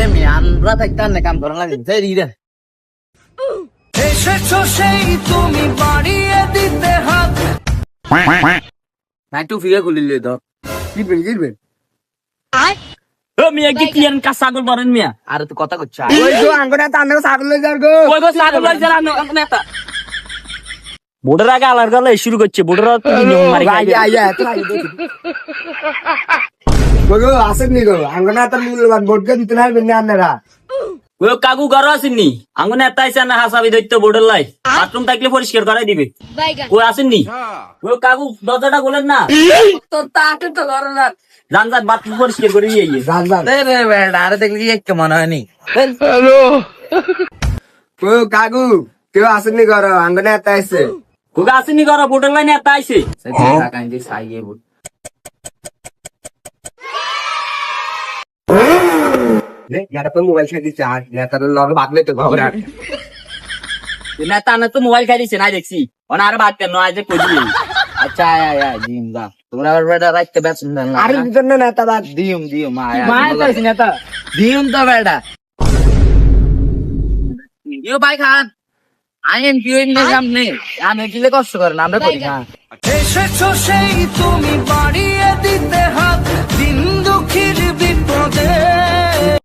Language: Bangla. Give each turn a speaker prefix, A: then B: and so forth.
A: আমি আমরা থাকতে আর কাম করা লাগে সেই দিদা
B: এসেছো সেই তুমি বাড়িয়ে দিতে হাত।
A: নাই টু ফিরে খুলিলে তো কিনবেন
C: ও মিয়া কি কিয়ান কা ছাগল বরেন মিয়া
A: আর তো কথা করছ
D: ওই তো আঙ্গটা তান্নে ছাগল লই যার গো
C: কই গো ছাগল লই যারা নেতা বোর্ডের আগে আলার গলে শুরু করছে বোর্ডের তো নিয়ম মারি খাইবে
D: আইয়া তো ওই গো আসেন নি গো আঙ্গটা তার মূল্যবান ভোটকে দিতে না বেন আপনারা
C: ও কাকু ঘর আসেননি আঙ্গ নেতা আইছে না হাসাবি দৈত্য বোর্ডের লাই বাথরুম থাকলে পরিষ্কার করাই দিবে ও আসেননি ও কাকু দরজাটা বলেন না
A: তো তাকে তো করো না
C: জান জান বাথরুম পরিষ্কার করে দিয়ে আইয়ে
D: জান জান
A: রে বেটা আরে দেখলি এক মনে হয়নি
D: ও কাকু কেউ আসেন নি ঘর আঙ্গটা এত আইছে
C: ও আসেননি ঘর বোর্ডের লাই নেতা আইছে
A: কাইন্দি সাইয়ে বল
D: নে ইয়াটা তো মোবাইল খাই দিছে আর নেতার লগে বাগলে তো ঘবরা
C: নেতা না তো মোবাইল খাই দিছে নাই দেখছি ওনা আর বাদ কেন আজ কই দিই
A: আচ্ছা আয় দিম দা তোমরা আবার বেটা রাখতে বেচন না
D: আর জন্য নেতা বাদ
A: দিম আয়
C: মায়ের কইছি নেতা
A: দিম তো বেটা ইউ ভাই খান আই এম কিউ ইন সামনে আমি কিলে কষ্ট করে না আমরা করি হ্যাঁ
B: এসেছো সেই তুমি বাড়িয়ে দিতে হাত দিন দুঃখীর বিপদে